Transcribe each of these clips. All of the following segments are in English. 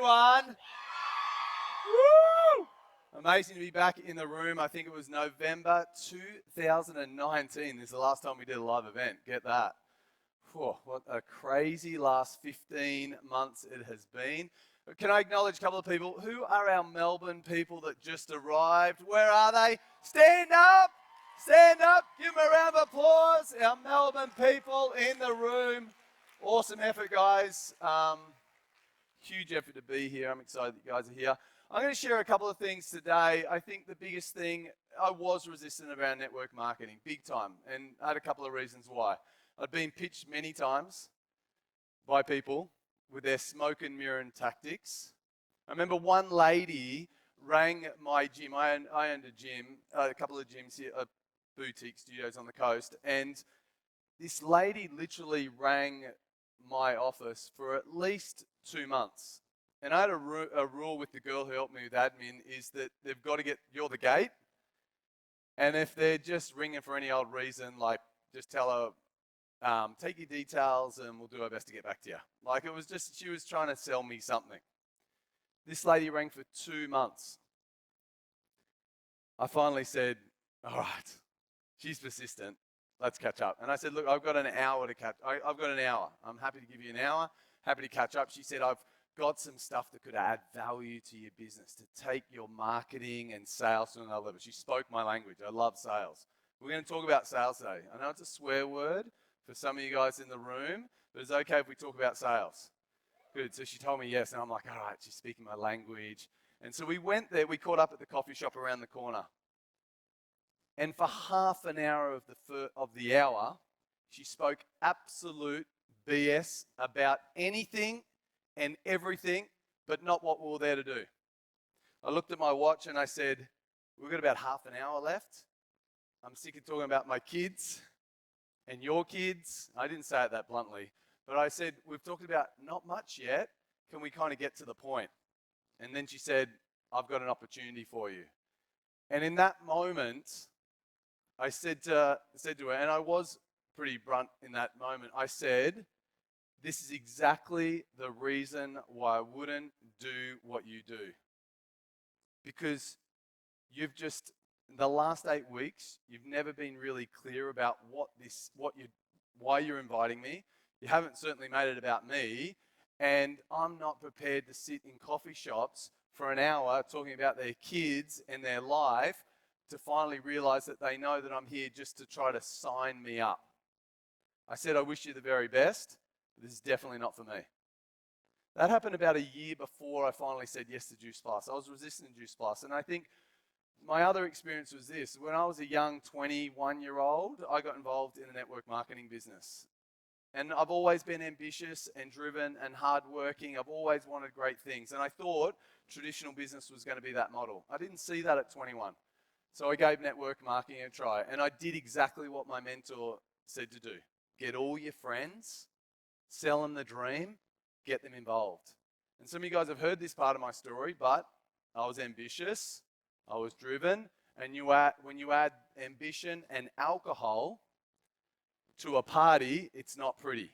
everyone. Woo! Amazing to be back in the room. I think it was November 2019. This is the last time we did a live event. Get that. Whew, what a crazy last 15 months it has been. Can I acknowledge a couple of people? Who are our Melbourne people that just arrived? Where are they? Stand up! Stand up! Give them a round of applause. Our Melbourne people in the room. Awesome effort, guys. Huge effort to be here. I'm excited that you guys are here. I'm going to share a couple of things today. I think the biggest thing, I was resistant around network marketing, big time, and I had a couple of reasons why. I'd been pitched many times by people with their smoke and mirror tactics. I remember one lady rang my gym. I owned a gym, a couple of gyms here, boutique studios on the coast, and this lady literally rang my office for at least 2 months. And I had a rule with the girl who helped me with admin is that they've got to get, you're the gate. And if they're just ringing for any old reason, like just tell her, take your details and we'll do our best to get back to you. Like it was just, she was trying to sell me something. This lady rang for 2 months. I finally said, all right, she's persistent. Let's catch up. And I said, look, I've got an hour to catch. I've got an hour. I'm happy to give you an hour. Happy to catch up. She said, I've got some stuff that could add value to your business, to take your marketing and sales to another level. She spoke my language. I love sales. We're going to talk about sales today. I know it's a swear word for some of you guys in the room, but it's okay if we talk about sales. Good. So she told me yes, and I'm like, all right, she's speaking my language. And so we went there. We caught up at the coffee shop around the corner. And for half an hour of the hour, she spoke absolute BS about anything and everything, but not what we were there to do. I looked at my watch and I said, we've got about half an hour left. I'm sick of talking about my kids and your kids. I didn't say it that bluntly, but I said, we've talked about not much yet. Can we kind of get to the point? And then she said, I've got an opportunity for you. And in that moment, I said to her, and I was pretty blunt in that moment, I said, this is exactly the reason why I wouldn't do what you do. Because you've just, in the last 8 weeks, you've never been really clear about why you're inviting me. You haven't certainly made it about me, and I'm not prepared to sit in coffee shops for an hour talking about their kids and their life to finally realize that they know that I'm here just to try to sign me up. I said, I wish you the very best, but this is definitely not for me. That happened about a year before I finally said yes to Juice Plus. I was resistant to Juice Plus, and I think my other experience was this. When I was a young 21-year-old, I got involved in a network marketing business. And I've always been ambitious and driven and hardworking. I've always wanted great things. And I thought traditional business was going to be that model. I didn't see that at 21. So I gave network marketing a try, and I did exactly what my mentor said to do. Get all your friends, sell them the dream, get them involved. And some of you guys have heard this part of my story, but I was ambitious, I was driven, and when you add ambition and alcohol to a party, it's not pretty.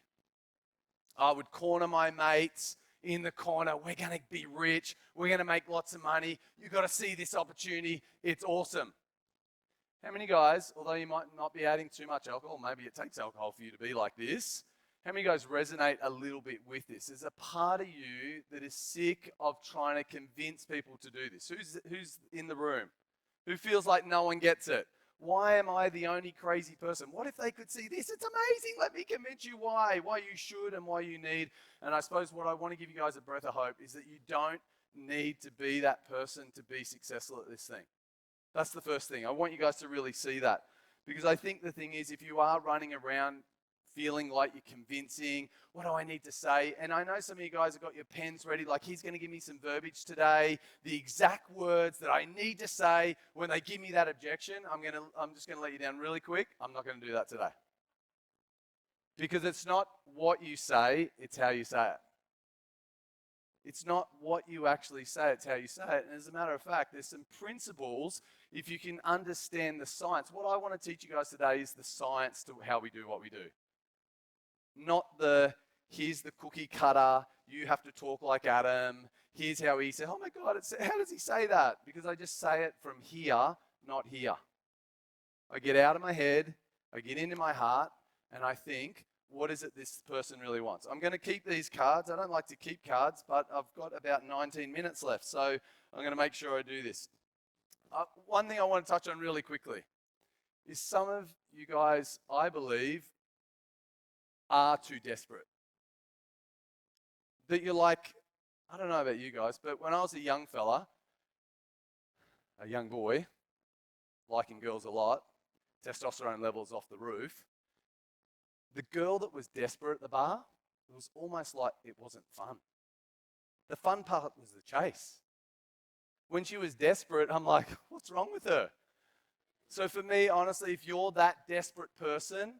I would corner my mates in the corner. We're going to be rich. We're going to make lots of money. You've got to see this opportunity. It's awesome. How many guys, although you might not be adding too much alcohol, maybe it takes alcohol for you to be like this, how many guys resonate a little bit with this? There's a part of you that is sick of trying to convince people to do this. Who's in the room? Who feels like no one gets it? Why am I the only crazy person? What if they could see this? It's amazing. Let me convince you why you should and why you need. And I suppose what I want to give you guys a breath of hope is that you don't need to be that person to be successful at this thing. That's the first thing. I want you guys to really see that. Because I think the thing is, if you are running around feeling like you're convincing, what do I need to say? And I know some of you guys have got your pens ready, like he's going to give me some verbiage today, the exact words that I need to say when they give me that objection. I'm just going to let you down really quick. I'm not going to do that today. Because it's not what you say, it's how you say it. It's not what you actually say, it's how you say it. And as a matter of fact, there's some principles, if you can understand the science. What I want to teach you guys today is the science to how we do what we do. Not here's the cookie cutter, you have to talk like Adam, Here's how he said, oh my God, how does he say that? Because I just say it from here, not here. I get out of my head, I get into my heart, and I think, what is it this person really wants? I'm going to keep these cards. I don't like to keep cards, but I've got about 19 minutes left, so I'm going to make sure I do this. One thing I want to touch on really quickly is some of you guys, I believe, are too desperate. That you're like, I don't know about you guys, but when I was a young fella, a young boy, liking girls a lot, testosterone levels off the roof, the girl that was desperate at the bar, it was almost like it wasn't fun. The fun part was the chase. When she was desperate, I'm like, what's wrong with her? So for me, honestly, if you're that desperate person,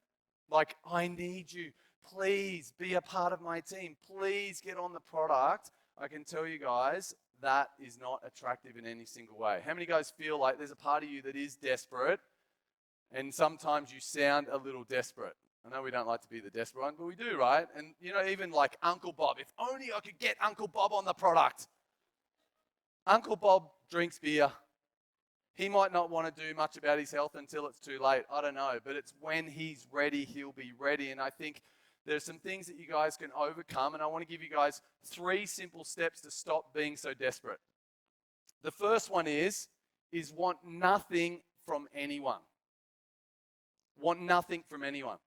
like, I need you, please be a part of my team, please get on the product, I can tell you guys, that is not attractive in any single way. How many guys feel like there's a part of you that is desperate, and sometimes you sound a little desperate? I know we don't like to be the desperate one, but we do, right? And, even like Uncle Bob, if only I could get Uncle Bob on the product. Uncle Bob drinks beer. He might not want to do much about his health until it's too late. I don't know. But it's when he's ready, he'll be ready. And I think there's some things that you guys can overcome. And I want to give you guys 3 simple steps to stop being so desperate. The first one is want nothing from anyone. Want nothing from anyone.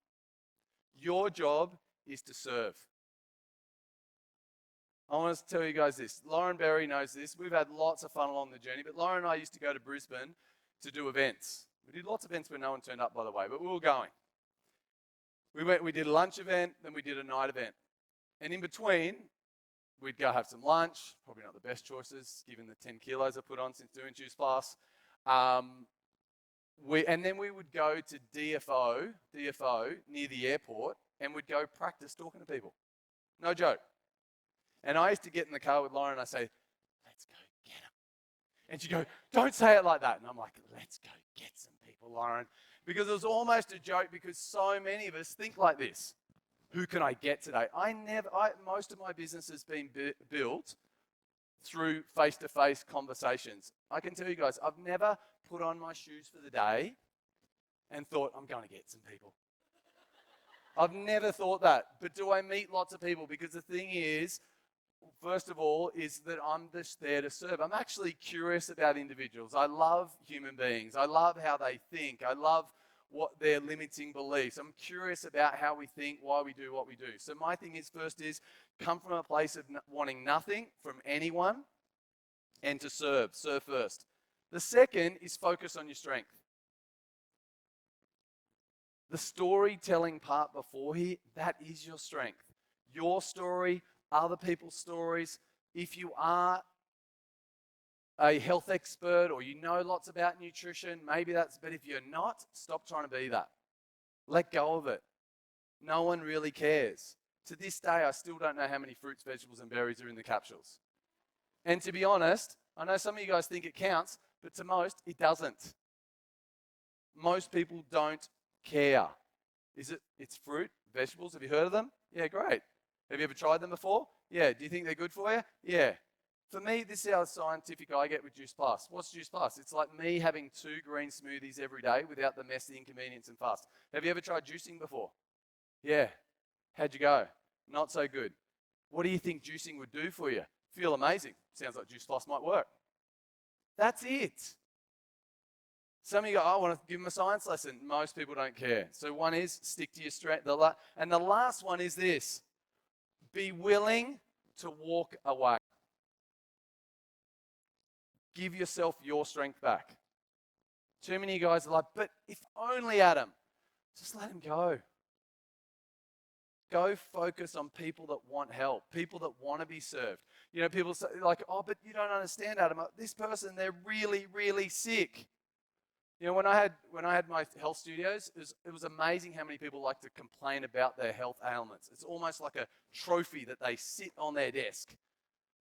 Your job is to serve. I want to tell you guys this. Lauren Berry knows this. We've had lots of fun along the journey, but Lauren and I used to go to Brisbane to do events. We did lots of events where no one turned up, by the way, but we were going. We did a lunch event, then we did a night event. And in between, we'd go have some lunch, probably not the best choices, given the 10 kilos I put on since doing Juice Plus. And then we would go to DFO near the airport, and we'd go practice talking to people. No joke. And I used to get in the car with Lauren and I say, let's go get them. And she'd go, don't say it like that. And I'm like, let's go get some people, Lauren. Because it was almost a joke because so many of us think like this. Who can I get today? Most of my business has been built through face-to-face conversations. I can tell you guys, I've never put on my shoes for the day and thought, I'm going to get some people. I've never thought that. But do I meet lots of people? Because the thing is, first of all, is that I'm just there to serve. I'm actually curious about individuals. I love human beings. I love how they think. I love what their limiting beliefs. I'm curious about how we think, why we do what we do. So my thing is, first is, come from a place of wanting nothing from anyone and to serve. Serve first. The second is focus on your strength. The storytelling part before here, that is your strength. Your story, other people's stories. If you are a health expert or you know lots about nutrition, maybe that's, but if you're not, stop trying to be that. Let go of it. No one really cares. To this day, I still don't know how many fruits, vegetables, and berries are in the capsules. And to be honest, I know some of you guys think it counts, but to most, it doesn't. Most people don't care. It's fruit, vegetables. Have you heard of them? Yeah, great. Have you ever tried them before? Yeah. Do you think they're good for you? Yeah. For me, this is how scientific I get with Juice Plus. What's Juice Plus? It's like me having 2 green smoothies every day without the mess, the inconvenience, and fuss. Have you ever tried juicing before? Yeah. How'd you go? Not so good. What do you think juicing would do for you? Feel amazing. Sounds like Juice Plus might work. That's it. Some of you go, I want to give them a science lesson. Most people don't care. So one is stick to your strength. And the last one is this. Be willing to walk away. Give yourself your strength back. Too many of you guys are like, but if only Adam. Just let him go. Go focus on people that want help, people that want to be served. People say like, oh, but you don't understand, Adam. This person, they're really, really sick. When I had my health studios, it was amazing how many people like to complain about their health ailments. It's almost like a trophy that they sit on their desk.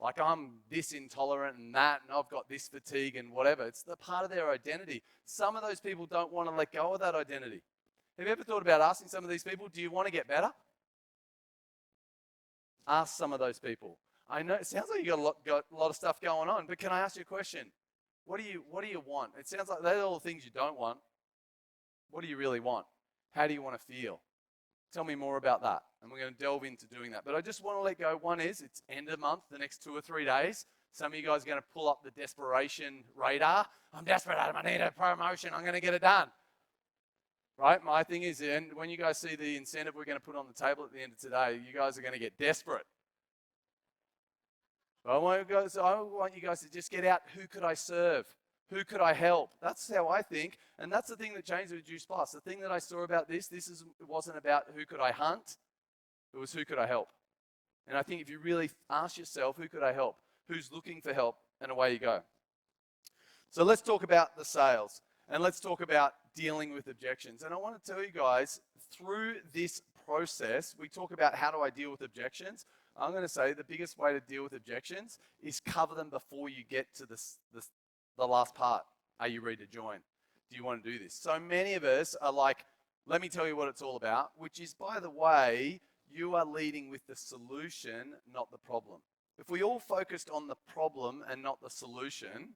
Like, I'm this intolerant and that, and I've got this fatigue and whatever. It's the part of their identity. Some of those people don't want to let go of that identity. Have you ever thought about asking some of these people, do you want to get better? Ask some of those people. I know it sounds like you got a lot of stuff going on, but can I ask you a question? What do you want? It sounds like they're all the things you don't want. What do you really want? How do you want to feel? Tell me more about that. And we're going to delve into doing that. But I just want to let go. One is, it's end of month, the next 2 or 3 days. Some of you guys are going to pull up the desperation radar. I'm desperate, Adam. I need a promotion. I'm going to get it done. Right? My thing is, and when you guys see the incentive we're going to put on the table at the end of today, you guys are going to get desperate. I want you guys to just get out, who could I serve? Who could I help? That's how I think. And that's the thing that changed with Juice Plus. The thing that I saw about it wasn't about who could I hunt. It was who could I help. And I think if you really ask yourself, who could I help? Who's looking for help? And away you go. So let's talk about the sales. And let's talk about dealing with objections. And I want to tell you guys, through this process, we talk about how do I deal with objections. I'm going to say the biggest way to deal with objections is cover them before you get to the last part. Are you ready to join? Do you want to do this? So many of us are like, let me tell you what it's all about, which is, by the way, you are leading with the solution, not the problem. If we all focused on the problem and not the solution,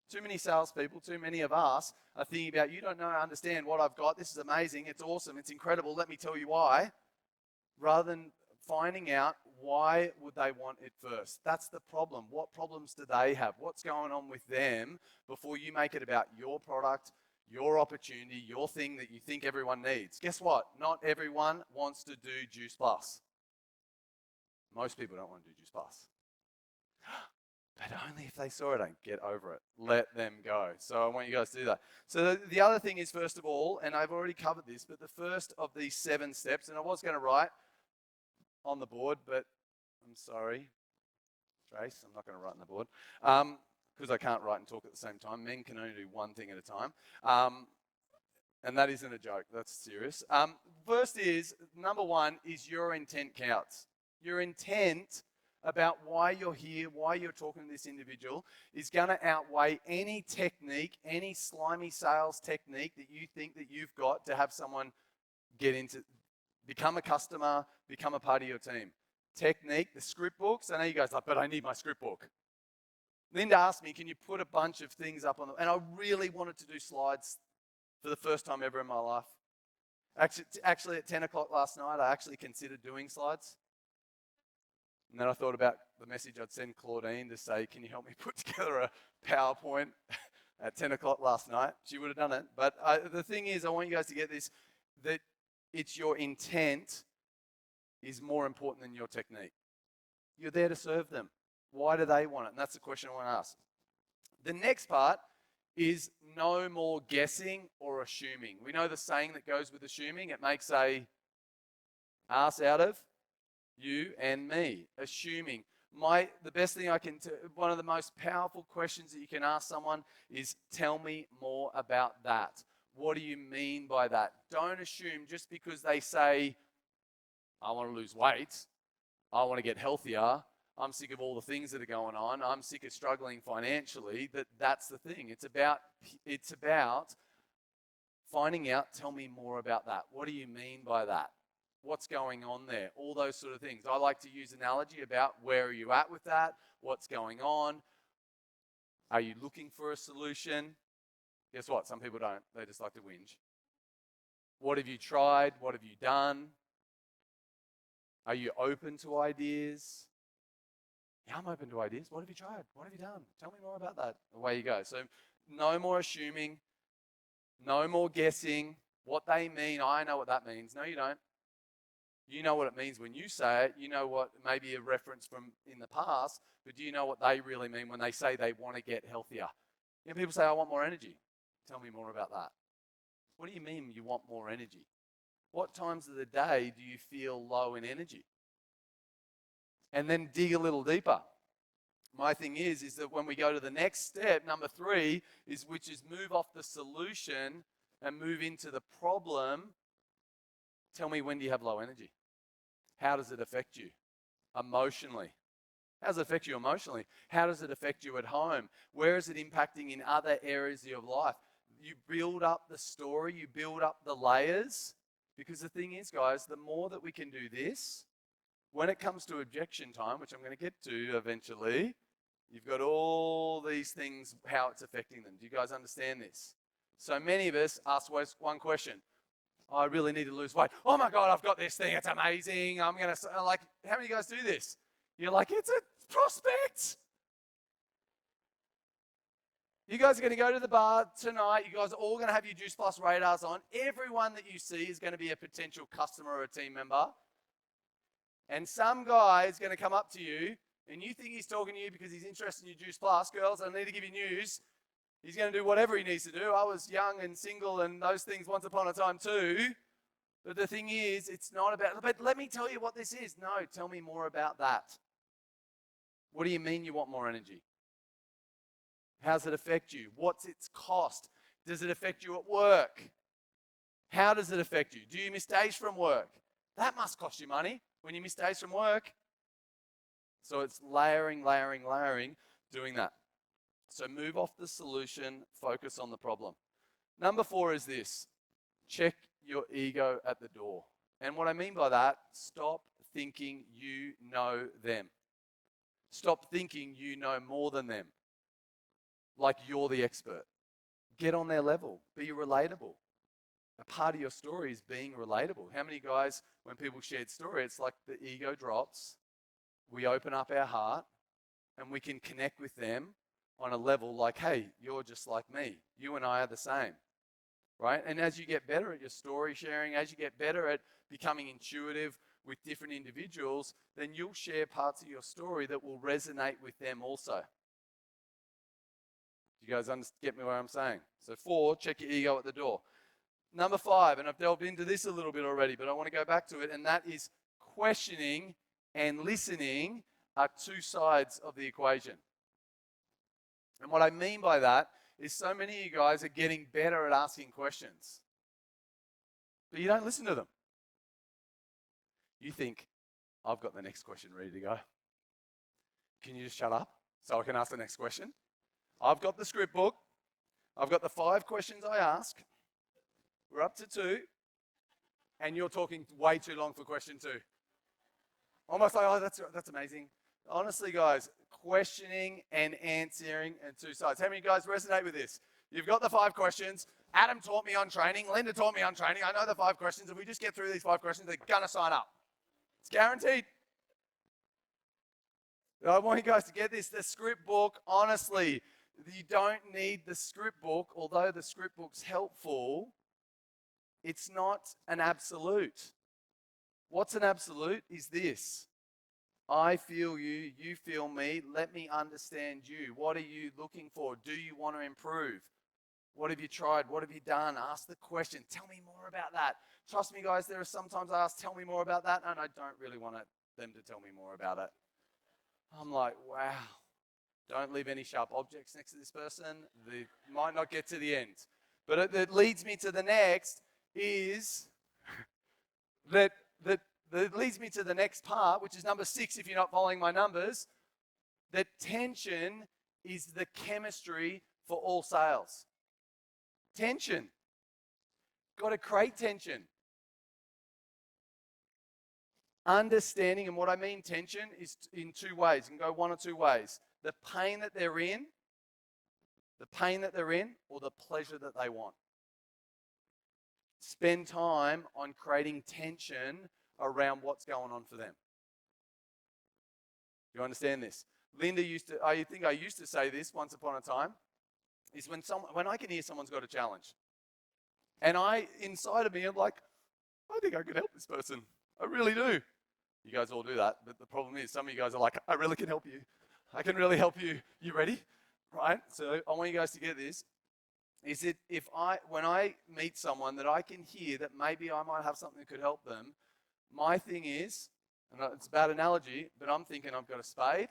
too many salespeople, too many of us are thinking about, you don't know, understand what I've got. This is amazing. It's awesome. It's incredible. Let me tell you why. Rather than finding out why would they want it first. That's the problem. What problems do they have? What's going on with them before you make it about your product, your opportunity, your thing that you think everyone needs. Guess what? Not everyone wants to do Juice Plus. Most people don't want to do Juice Plus. But only if they saw it. Don't get over it. Let them go. So I want you guys to do that. So the other thing is, first of all, and I've already covered this, but the first of these 7 steps, and I was going to write on the board, but I'm sorry, Trace, I'm not going to write on the board because I can't write and talk at the same time. Men can only do one thing at a time. And that isn't a joke. That's serious. First is, number 1 is your intent counts. Your intent about why you're here, why you're talking to this individual is going to outweigh any technique, any slimy sales technique that you think that you've got to have someone become a customer, become a part of your team. Technique, the script books. I know you guys are like, but I need my script book. Linda asked me, can you put a bunch of things up on and I really wanted to do slides for the first time ever in my life. Actually at 10 o'clock last night, I actually considered doing slides. And then I thought about the message I'd send Claudine to say, can you help me put together a PowerPoint at 10 o'clock last night? She would have done it. But the thing is, I want you guys to get this, that it's your intent is more important than your technique. You're there to serve them. Why do they want it? And that's the question I want to ask. The next part is no more guessing or assuming. We know the saying that goes with assuming. It makes a ass out of you and me. Assuming. The best thing one of the most powerful questions that you can ask someone is, tell me more about that. What do you mean by that? Don't assume just because they say, I want to lose weight, I want to get healthier, I'm sick of all the things that are going on, I'm sick of struggling financially, that's the thing. It's about finding out, tell me more about that. What do you mean by that? What's going on there? All those sort of things. I like to use analogy about where are you at with that? What's going on? Are you looking for a solution? Guess what? Some people don't. They just like to whinge. What have you tried? What have you done? Are you open to ideas? Yeah, I'm open to ideas. What have you tried? What have you done? Tell me more about that. Away you go. So no more assuming. No more guessing. What they mean, I know what that means. No, you don't. You know what it means when you say it. You know what maybe a reference from in the past, but do you know what they really mean when they say they want to get healthier? You know, people say, I want more energy. Tell me more about that. What do you mean you want more energy? What times of the day do you feel low in energy? And then dig a little deeper. My thing is that when we go to the next step, number 3, which is move off the solution and move into the problem. Tell me, when do you have low energy? How does it affect you emotionally? How does it affect you emotionally? How does it affect you at home? Where is it impacting in other areas of your life? You build up the story, you build up the layers. Because the thing is, guys, the more that we can do this, when it comes to objection time, which I'm going to get to eventually, you've got all these things, how it's affecting them. Do you guys understand this? So many of us ask one question. I really need to lose weight. Oh my God, I've got this thing. It's amazing. I'm going to, like, how many of you guys do this? You're like, it's a prospect. You guys are going to go to the bar tonight. You guys are all going to have your Juice Plus radars on. Everyone that you see is going to be a potential customer or a team member. And some guy is going to come up to you, and you think he's talking to you because he's interested in your Juice Plus. Girls, I need to give you news. He's going to do whatever he needs to do. I was young and single and those things once upon a time too. But the thing is, it's not about, but let me tell you what this is. No, tell me more about that. What do you mean you want more energy? How does it affect you? What's its cost? Does it affect you at work? How does it affect you? Do you miss days from work? That must cost you money when you miss days from work. So it's layering, doing that. So move off the solution, focus on the problem. Number 4 is this. Check your ego at the door. And what I mean by that, stop thinking you know them. Stop thinking you know more than them. Like you're the expert. Get on their level. Be relatable. A part of your story is being relatable. How many guys, when people shared story, it's like the ego drops. We open up our heart and we can connect with them on a level like, hey, you're just like me. You and I are the same, right? And as you get better at your story sharing, as you get better at becoming intuitive with different individuals, then you'll share parts of your story that will resonate with them also. Do you guys get me what I'm saying? So 4, check your ego at the door. Number 5, and I've delved into this a little bit already, but I want to go back to it, and that is questioning and listening are 2 sides of the equation. And what I mean by that is so many of you guys are getting better at asking questions, but you don't listen to them. You think, I've got the next question ready to go. Can you just shut up so I can ask the next question? I've got the script book. I've got the 5 questions I ask. We're up to 2. And you're talking way too long for question 2. Almost like, oh, that's amazing. Honestly, guys, questioning and answering and 2 sides. How many of you guys resonate with this? You've got the 5 questions. Adam taught me on training. Linda taught me on training. I know the 5 questions. If we just get through these 5 questions, they're going to sign up. It's guaranteed. I want you guys to get this. The script book, honestly, you don't need the script book, although the script book's helpful. It's not an absolute. What's an absolute is this. I feel you, you feel me, let me understand you. What are you looking for? Do you want to improve? What have you tried? What have you done? Ask the question. Tell me more about that. Trust me, guys, there are sometimes I ask, tell me more about that, and I don't really want them to tell me more about it. I'm like, wow. Don't leave any sharp objects next to this person. They might not get to the end. But it leads me to the next is that leads me to the next part, which is number 6, if you're not following my numbers, that tension is the chemistry for all sales. Tension. Got to create tension. Understanding, and what I mean tension is in 2 ways. You can go 1 or 2 ways. The pain that they're in, or the pleasure that they want. Spend time on creating tension around what's going on for them. You understand this? Linda I think I used to say this once upon a time, is when I can hear someone's got a challenge. And inside of me, I'm like, I think I could help this person. I really do. You guys all do that, but the problem is some of you guys are like, I really can help you. I can really help you. You ready? Right? So I want you guys to get this. Is it when I meet someone that I can hear that maybe I might have something that could help them, my thing is, and it's a bad analogy, but I'm thinking I've got a spade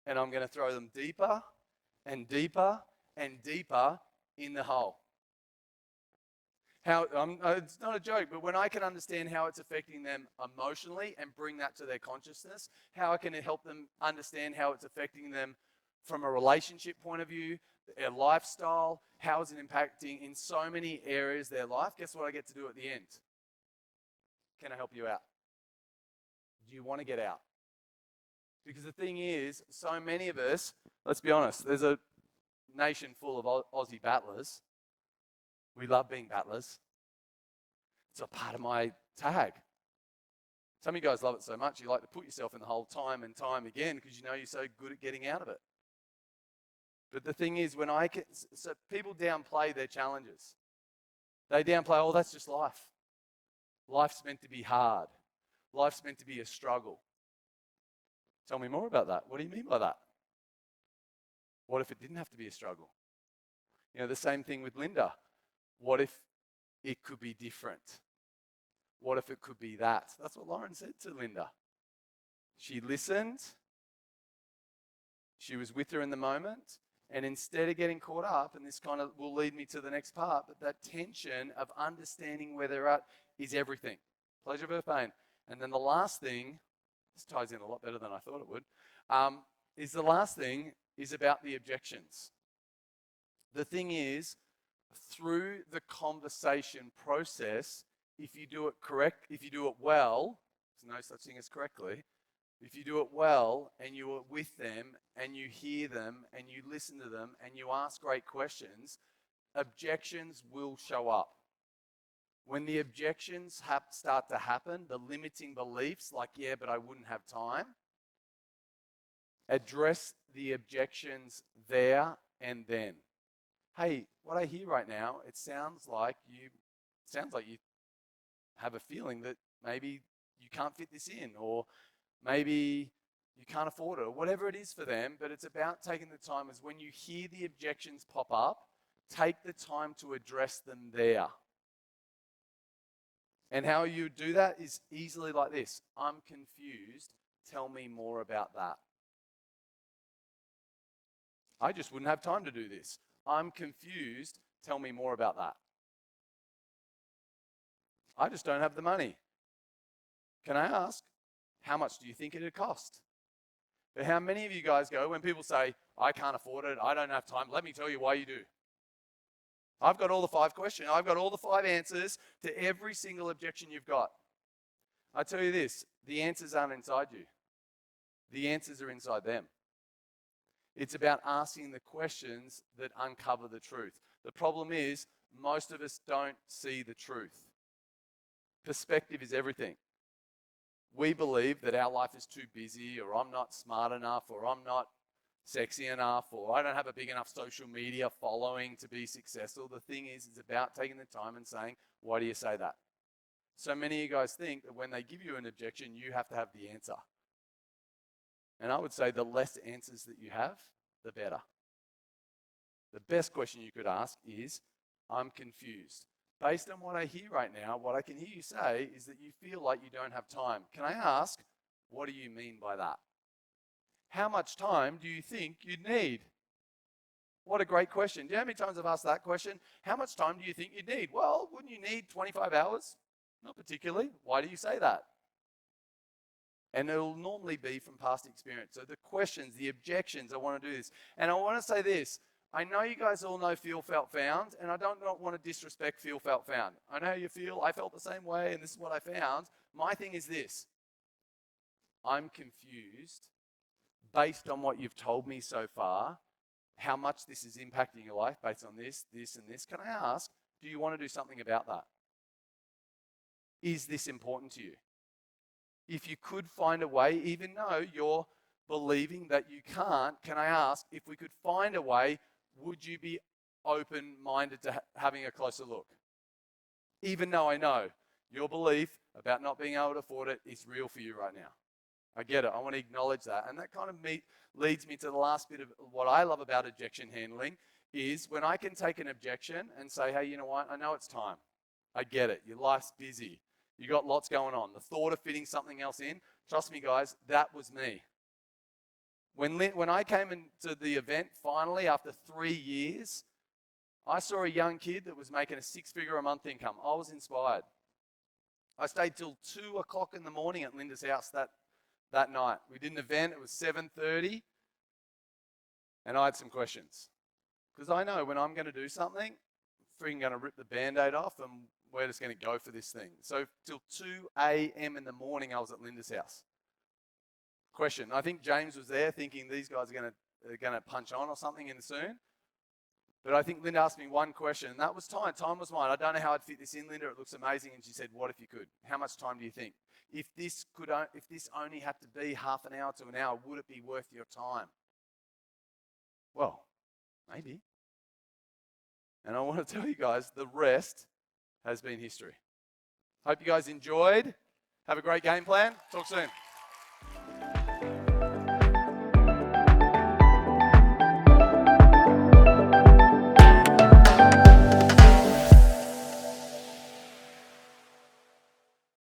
and I'm going to throw them deeper and deeper and deeper in the hole. It's not a joke, but when I can understand how it's affecting them emotionally and bring that to their consciousness, how I can help them understand how it's affecting them from a relationship point of view, their lifestyle, how is it impacting in so many areas of their life, guess what I get to do at the end? Can I help you out? do you want to get out? Because the thing is, so many of us, let's be honest, there's a nation full of Aussie battlers. We love being battlers. It's a part of my tag. Some of you guys love it so much, you like to put yourself in the hole time and time again because you know you're so good at getting out of it. But the thing is, so people downplay their challenges. They downplay, oh, that's just life. Life's meant to be hard. Life's meant to be a struggle. Tell me more about that. What do you mean by that? What if it didn't have to be a struggle? You know, the same thing with Linda. What if it could be different? What if it could be that? That's what Lauren said to Linda. She listened. She was with her in the moment. And instead of getting caught up, and this kind of will lead me to the next part, but that tension of understanding where they're at is everything. Pleasure versus pain. And then the last thing, this ties in a lot better than I thought it would, is the last thing is about the objections. The thing is, through the conversation process, if you do it correct, if you do it well, there's no such thing as correctly, if you do it well and you are with them and you hear them and you listen to them and you ask great questions, objections will show up. When the objections start to happen, the limiting beliefs like, yeah, but I wouldn't have time, address the objections there and then. Hey, what I hear right now, it sounds like you have a feeling that maybe you can't fit this in, or maybe you can't afford it, or whatever it is for them, but it's about taking the time as when you hear the objections pop up, take the time to address them there. And how you do that is easily like this. I'm confused. Tell me more about that. I just wouldn't have time to do this. I'm confused. Tell me more about that. I just don't have the money. Can I ask, how much do you think it'd cost? But how many of you guys go, when people say, I can't afford it, I don't have time, let me tell you why you do. I've got all the 5 questions. I've got all the 5 answers to every single objection you've got. I tell you this, the answers aren't inside you. The answers are inside them. It's about asking the questions that uncover the truth. The problem is, most of us don't see the truth. Perspective is everything. We believe that our life is too busy, or I'm not smart enough, or I'm not sexy enough, or I don't have a big enough social media following to be successful. The thing is, it's about taking the time and saying, why do you say that? So many of you guys think that when they give you an objection, you have to have the answer. And I would say the less answers that you have, the better. The best question you could ask is, I'm confused. Based on what I hear right now, what I can hear you say is that you feel like you don't have time. Can I ask, what do you mean by that? How much time do you think you'd need? What a great question. Do you know how many times I've asked that question? How much time do you think you'd need? Well, wouldn't you need 25 hours? Not particularly. Why do you say that? And it'll normally be from past experience. So the questions, the objections, I want to do this. And I want to say this. I know you guys all know feel, felt, found, and I don't want to disrespect feel, felt, found. I know how you feel. I felt the same way, and this is what I found. My thing is this. I'm confused based on what you've told me so far, how much this is impacting your life based on this, this, and this. Can I ask, do you want to do something about that? Is this important to you? If you could find a way, even though you're believing that you can't, can I ask, if we could find a way, would you be open-minded to having a closer look? Even though I know your belief about not being able to afford it is real for you right now. I get it. I want to acknowledge that. And that kind of leads me to the last bit of what I love about objection handling is when I can take an objection and say, hey, you know what? I know it's time. I get it. Your life's busy. You got lots going on. The thought of fitting something else in, trust me, guys, that was me. When I came into the event finally after 3 years, I saw a young kid that was making a 6-figure a month income. I was inspired. I stayed till 2 o'clock in the morning at Linda's house that night. We did an event. It was 7:30, and I had some questions. Because I know when I'm going to do something, I'm freaking going to rip the Band-Aid off, and we're just going to go for this thing. So till 2 a.m. in the morning, I was at Linda's house. question. I think James was there thinking these guys are going to punch on or something in soon. But I think Linda asked me one question, and that was time. Time was mine. I don't know how I'd fit this in, Linda. It looks amazing. And she said, what if you could? How much time do you think? If this only had to be half an hour to an hour, would it be worth your time? Well, maybe. And I want to tell you guys, the rest has been history. Hope you guys enjoyed. Have a great game plan. Talk soon.